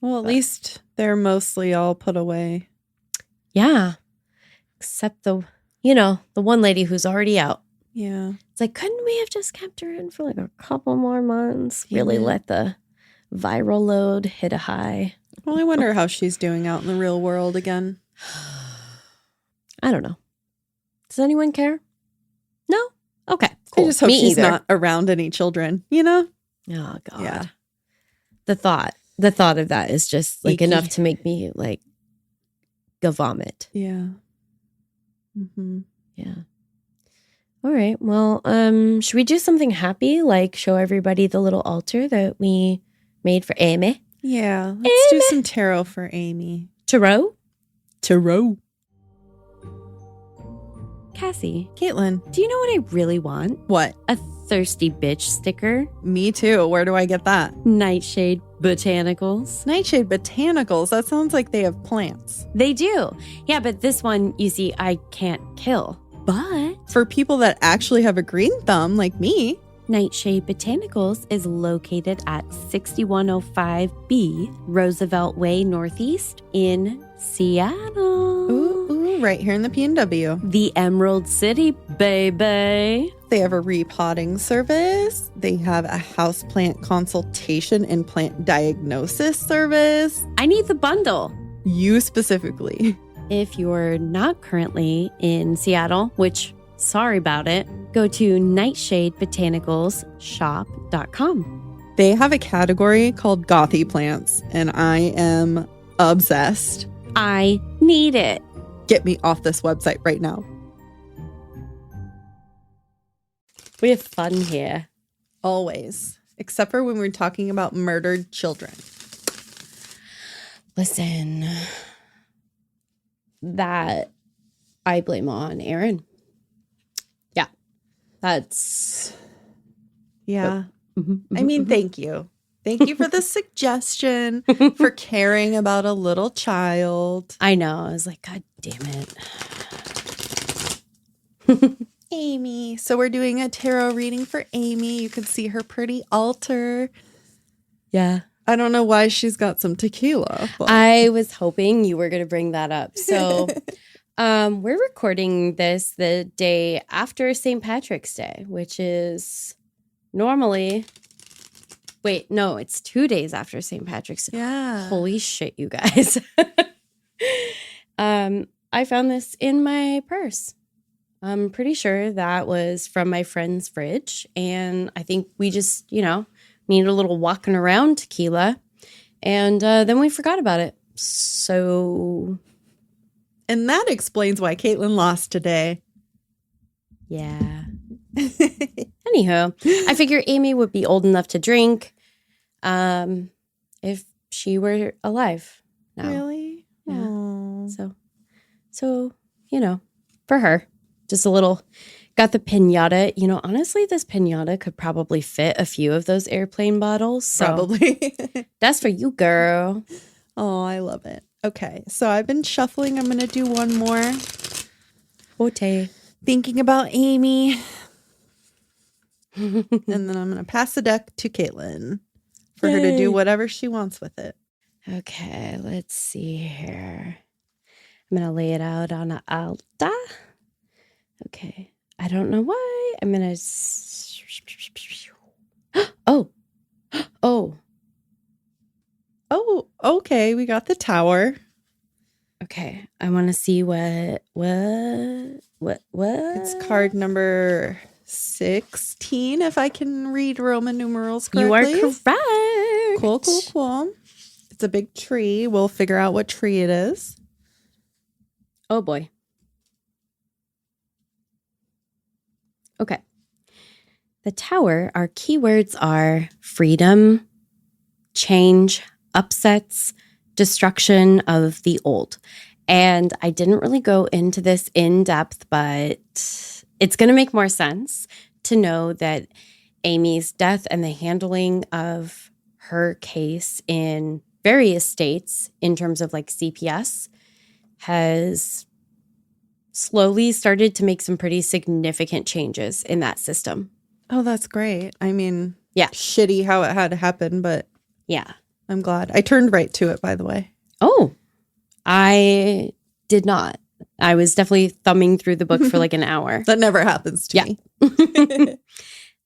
Well, at least they're mostly all put away. Yeah. Except the one lady who's already out. Yeah. It's couldn't we have just kept her in for a couple more months? Really let the viral load hit a high. Well, I wonder how she's doing out in the real world again. I don't know. Does anyone care? No? Okay, cool. I just hope she's not around any children, Oh God. Yeah. The thought of that is just like Icky. enough to make me like go vomit. Yeah. Mm-hmm. Yeah. All right. Well, should we do something happy, like show everybody the little altar that we made for Amy? Yeah. Let's do some tarot for Amy. Tarot? Tarot. Cassie. Caitlin. Do you know what I really want? What? A thirsty bitch sticker. Me too. Where do I get that? Nightshade Botanicals. Nightshade Botanicals. That sounds like they have plants. They do. Yeah, but this one, you see, I can't kill. But for people that actually have a green thumb like me, Nightshade Botanicals is located at 6105B Roosevelt Way Northeast in Seattle. Ooh, right here in the PNW. The Emerald City, baby. They have a repotting service. They have a houseplant consultation and plant diagnosis service. I need the bundle. You specifically. If you're not currently in Seattle, which, sorry about it, go to nightshadebotanicalsshop.com. They have a category called Gothy plants, and I am obsessed. I need it. Get me off this website right now. We have fun here. Always. Except for when we're talking about murdered children. Listen, that I blame on Aaron. Yeah. That's... Yeah. I mean, thank you. Thank you for the suggestion, for caring about a little child. I know. I was like, God damn it. Amy. So we're doing a tarot reading for Amy. You can see her pretty altar. Yeah. I don't know why she's got some tequila. But... I was hoping you were going to bring that up. So we're recording this the day after St. Patrick's Day, which is normally... Wait, no, it's 2 days after St. Patrick's Day. Yeah. Holy shit, you guys. I found this in my purse. I'm pretty sure that was from my friend's fridge. And I think we just, needed a little walking around tequila. And then we forgot about it. So. And that explains why Caitlin lost today. Yeah. Anywho, I figure Amy would be old enough to drink if she were alive now. Really? Yeah. Aww. So, for her, just a little, got the piñata. Honestly, this piñata could probably fit a few of those airplane bottles. So probably. That's for you, girl. Oh, I love it. Okay. So I've been shuffling. I'm going to do one more. Ote. Thinking about Amy. And then I'm going to pass the deck to Caitlin for her to do whatever she wants with it. Okay, let's see here. I'm going to lay it out on an altar. Okay. I don't know why. I'm going to... Oh, okay. We got the tower. Okay. I want to see what? It's card number 16, if I can read Roman numerals correctly. You are correct. Cool. It's a big tree. We'll figure out what tree it is. Oh, boy. Okay. The tower, our keywords are freedom, change, upsets, destruction of the old. And I didn't really go into this in depth, but it's going to make more sense to know that Amy's death and the handling of her case in various states in terms of like CPS has slowly started to make some pretty significant changes in that system. Oh, that's great. I mean, yeah, shitty how it had to happen, but yeah, I'm glad. I turned right to it, by the way. Oh, I did not. I was definitely thumbing through the book for like an hour. That never happens to me.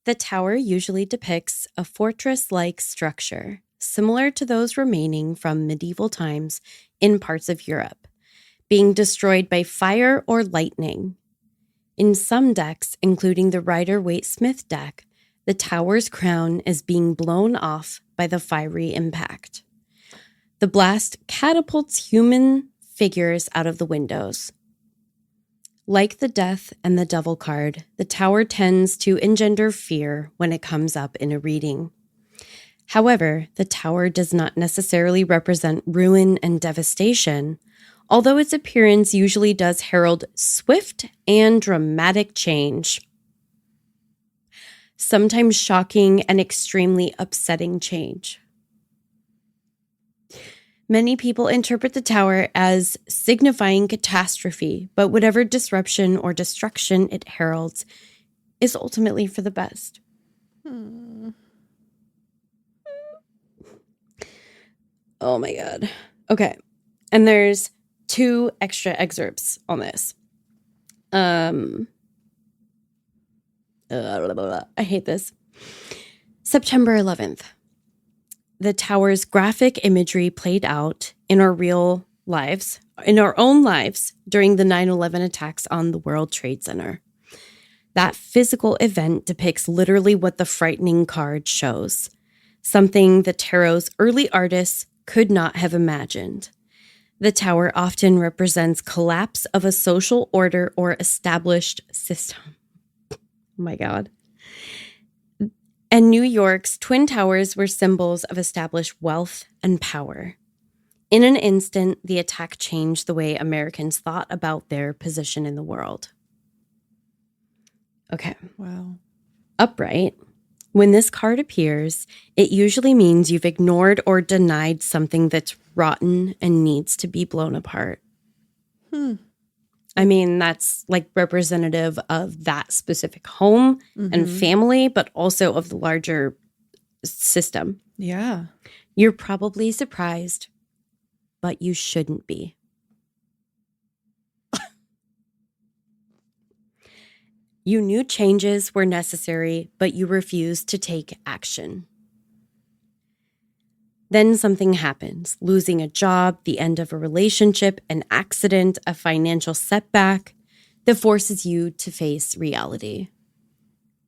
The tower usually depicts a fortress-like structure, similar to those remaining from medieval times in parts of Europe, being destroyed by fire or lightning. In some decks, including the Rider-Waite-Smith deck, The tower's crown is being blown off by the fiery impact. The blast catapults human figures out of the windows. Like the Death and the Devil card, the tower tends to engender fear when it comes up in a reading. However, the tower does not necessarily represent ruin and devastation, although its appearance usually does herald swift and dramatic change. Sometimes shocking and extremely upsetting change. Many people interpret the tower as signifying catastrophe, but whatever disruption or destruction it heralds is ultimately for the best. Oh my God. Okay. And there's 2 extra excerpts on this. I hate this. September 11th. The tower's graphic imagery played out in our own lives during the 9/11 attacks on the World Trade Center. That physical event depicts literally what the frightening card shows, something the tarot's early artists could not have imagined. The tower often represents collapse of a social order or established system. Oh my God. And New York's Twin Towers were symbols of established wealth and power. In an instant, the attack changed the way Americans thought about their position in the world. Okay. Wow. Upright. When this card appears, it usually means you've ignored or denied something that's rotten and needs to be blown apart. I mean, that's like representative of that specific home and family, but also of the larger system. Yeah. You're probably surprised, but you shouldn't be. You knew changes were necessary, but you refused to take action. Then something happens, losing a job, the end of a relationship, an accident, a financial setback that forces you to face reality.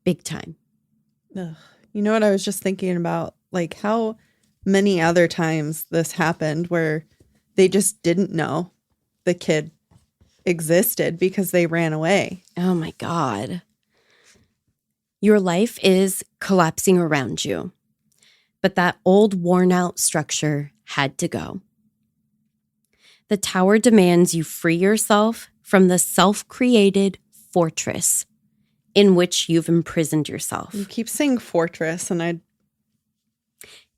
Big time. Ugh. You know what I was just thinking about? Like how many other times this happened where they just didn't know the kid existed because they ran away. Oh my God. Your life is collapsing around you. But that old worn-out structure had to go. The tower demands you free yourself from the self-created fortress in which you've imprisoned yourself. You keep saying fortress, and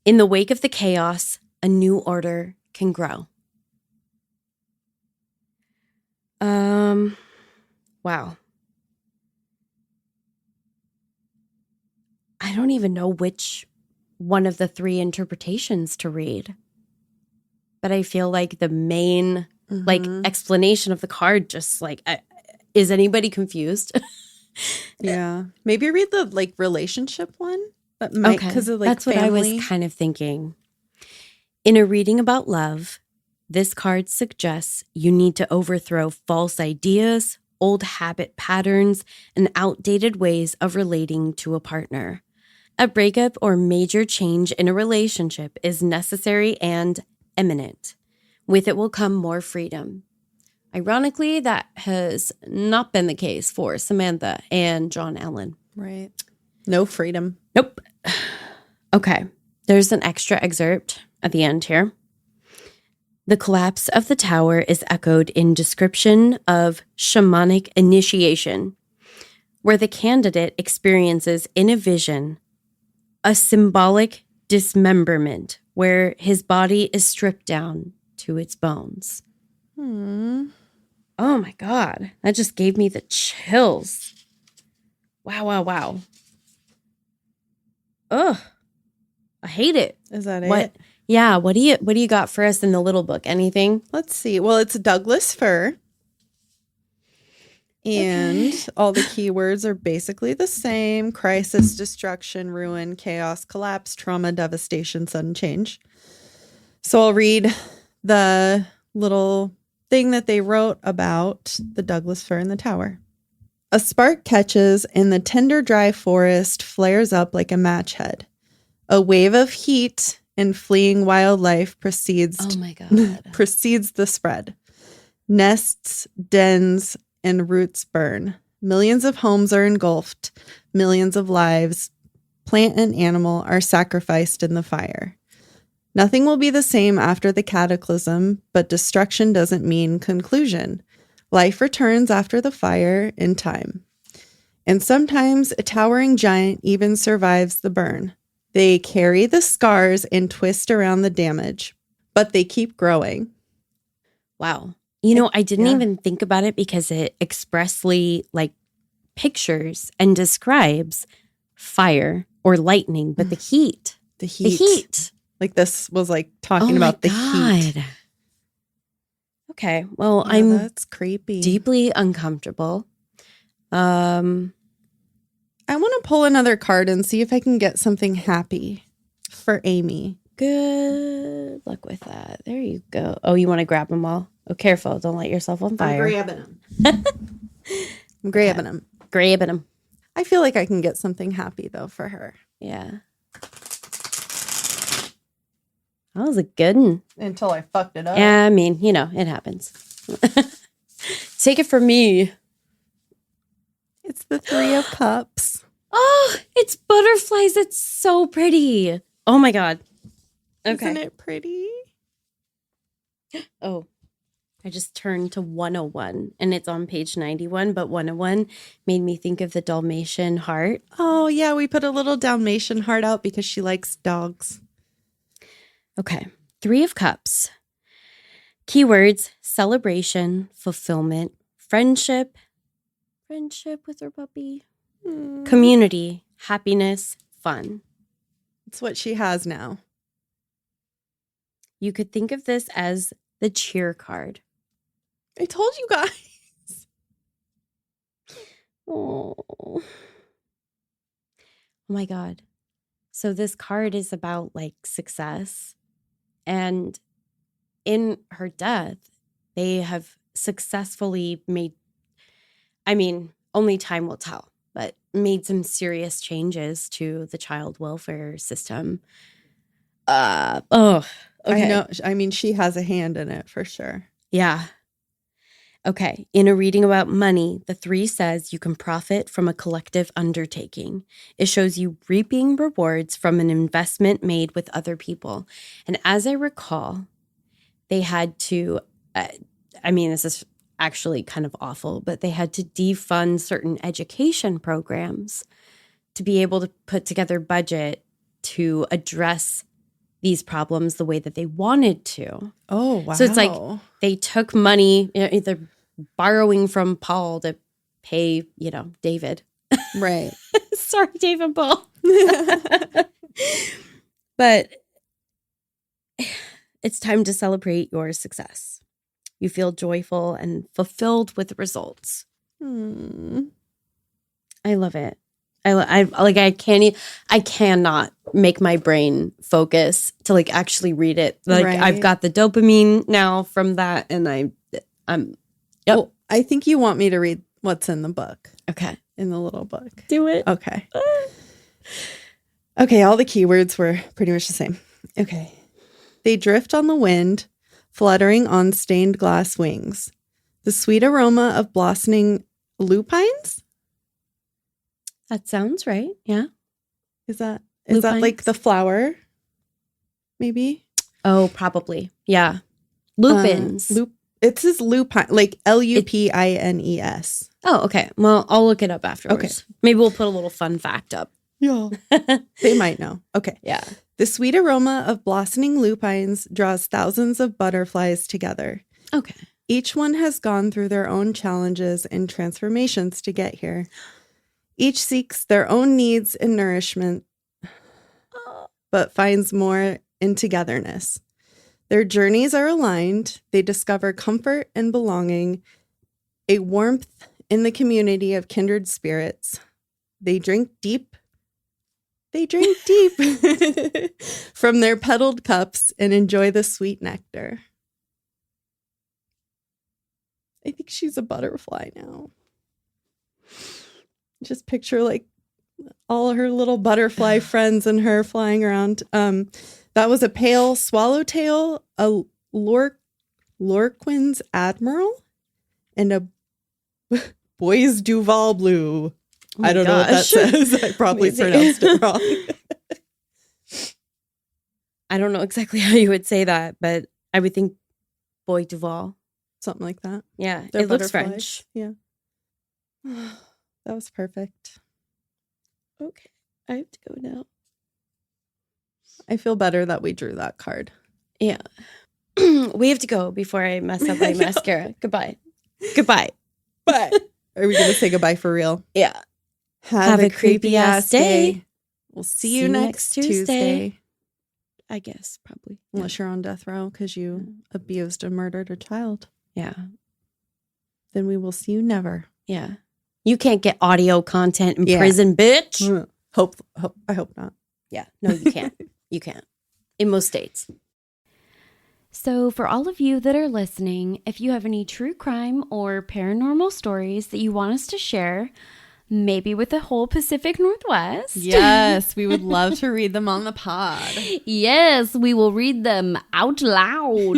In the wake of the chaos, a new order can grow. Wow. I don't even know which one of the 3 interpretations to read. But I feel like the main explanation of the card just is anybody confused? Yeah. Maybe read the relationship one. That might, because of that's family. What I was kind of thinking. In a reading about love, this card suggests you need to overthrow false ideas, old habit patterns, and outdated ways of relating to a partner. A breakup or major change in a relationship is necessary and imminent. With it will come more freedom. Ironically, that has not been the case for Samantha and John Allen. Right. No freedom. Nope. Okay. There's an extra excerpt at the end here. The collapse of the tower is echoed in description of shamanic initiation, where the candidate experiences in a vision a symbolic dismemberment where his body is stripped down to its bones. Oh my God. That just gave me the chills. Wow. Ugh. I hate it. Is that What? it? Yeah. What do you got for us in the little book? Anything? Let's see. Well, it's Douglas fir. And all the keywords are basically the same: crisis, destruction, ruin, chaos, collapse, trauma, devastation, sudden change. So I'll read the little thing that they wrote about the Douglas fir in the tower. A spark catches and the tender dry forest flares up like a match head. A wave of heat and fleeing wildlife precedes Oh my God. precedes the spread. Nests, dens, and roots burn. Millions of homes are engulfed. Millions of lives, plant and animal, are sacrificed in the fire. Nothing will be the same after the cataclysm, but destruction doesn't mean conclusion. Life returns after the fire in time. And sometimes a towering giant even survives the burn. They carry the scars and twist around the damage, but they keep growing. Wow. You know, I didn't Yeah. even think about it because it expressly like pictures and describes fire or lightning, but the heat. The The heat. heat. Like this was like talking Oh my about the heat. God. Okay. Well, Yeah, I'm that's creepy. deeply uncomfortable. I want to pull another card and see if I can get something happy for Amy. Good luck with that. There you go. Oh, you want to grab them all? Oh, careful. Don't light yourself on fire. I'm grabbing them. I'm grabbing them. Grabbing them. I feel like I can get something happy though for her. Yeah. That was a good one. Until I fucked it up. Yeah, I mean, you know, it happens. Take it from me. It's the Three of Cups. Oh, it's butterflies. It's so pretty. Oh my God. Okay. Isn't it pretty? Oh, I just turned to 101 and it's on page 91, but 101 made me think of the Dalmatian heart. Oh, yeah. We put a little Dalmatian heart out because she likes dogs. Okay. Three of Cups. Keywords: celebration, fulfillment, friendship with her puppy, community, happiness, fun. It's what she has now. You could think of this as the cheer card. I told you guys. Oh my God. So this card is about like success. And in her death, they have successfully made, I mean, only time will tell, but made some serious changes to the child welfare system. Okay. I know. I mean, she has a hand in it for sure. Yeah. Okay. In a reading about money, the 3 says you can profit from a collective undertaking. It shows you reaping rewards from an investment made with other people. And as I recall, they had to, this is actually kind of awful, but they had to defund certain education programs to be able to put together budget to address these problems the way that they wanted to. Oh, wow. So it's like they took money, either borrowing from Paul to pay, David. Right. Sorry, Dave and Paul. But it's time to celebrate your success. You feel joyful and fulfilled with results. I love it. I cannot make my brain focus to like actually read it. Like Right. I've got the dopamine now from that, and I'm yep. Well, I think you want me to read what's in the book, Okay. in the little book. Do it. Okay. Okay, all the keywords were pretty much the same. Okay. They drift on the wind, fluttering on stained glass wings. The sweet aroma of blossoming lupines? That sounds right. Yeah. Is that Lupines? like the flower? Maybe? Oh, probably. Yeah. Lupins. It says lupine, like Lupines. Oh, okay. Well, I'll look it up afterwards. Okay. Maybe we'll put a little fun fact up. Yeah. They might know. Okay. Yeah. The sweet aroma of blossoming lupines draws thousands of butterflies together. Okay. Each one has gone through their own challenges and transformations to get here. Each seeks their own needs and nourishment, but finds more in togetherness. Their journeys are aligned. They discover comfort and belonging, a warmth in the community of kindred spirits. They drink deep from their petaled cups and enjoy the sweet nectar. I think she's a butterfly now. Just picture like all her little butterfly friends and her flying around. That was a pale swallowtail, a Lorquin's admiral, and a Bois Duval blue. Oh I don't know what that says. I probably pronounced it wrong. I don't know exactly how you would say that, but I would think Boy Duval. Something like that. Yeah, They're it looks butterflies. French. Yeah. That was perfect. Okay, I have to go now. I feel better that we drew that card. Yeah. We have to go before I mess up my mascara. Goodbye. Goodbye. Bye. Are we going to say gogoodbye for real? Yeah. Have a creepy ass day. We'll see you next Tuesday. I guess, probably. Unless you're on death row because you abused and murdered a child. Yeah. Then we will see you never. Yeah. You can't get audio content in prison, bitch. I hope not. Yeah. No, you can't. You can't. In most states. So for all of you that are listening, if you have any true crime or paranormal stories that you want us to share, maybe with the whole Pacific Northwest. Yes, we would love to read them on the pod. Yes, we will read them out loud.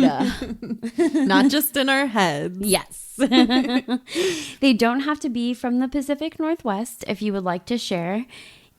Not just in our heads. Yes. They don't have to be from the Pacific Northwest if you would like to share.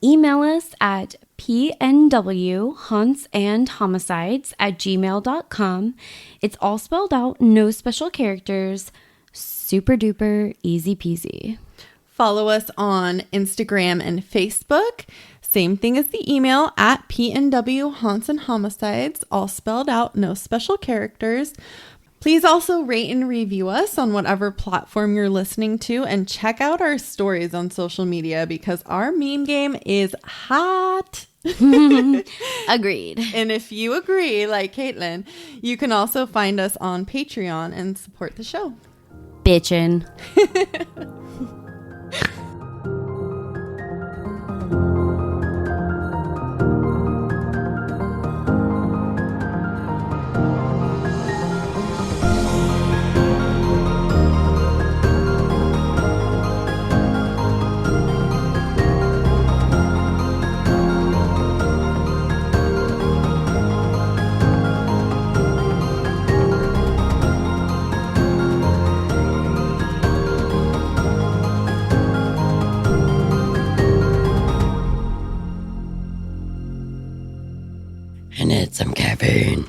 Email us at pnwhuntsandhomicides@gmail.com. It's all spelled out, no special characters. Super duper easy peasy. Follow us on Instagram and Facebook. Same thing as the email at pnwhuntsandhomicides, all spelled out, no special characters. Please also rate and review us on whatever platform you're listening to, and check out our stories on social media because our meme game is hot. Agreed. And if you agree, like Caitlin, you can also find us on Patreon and support the show. Bitchin'. I need some caffeine.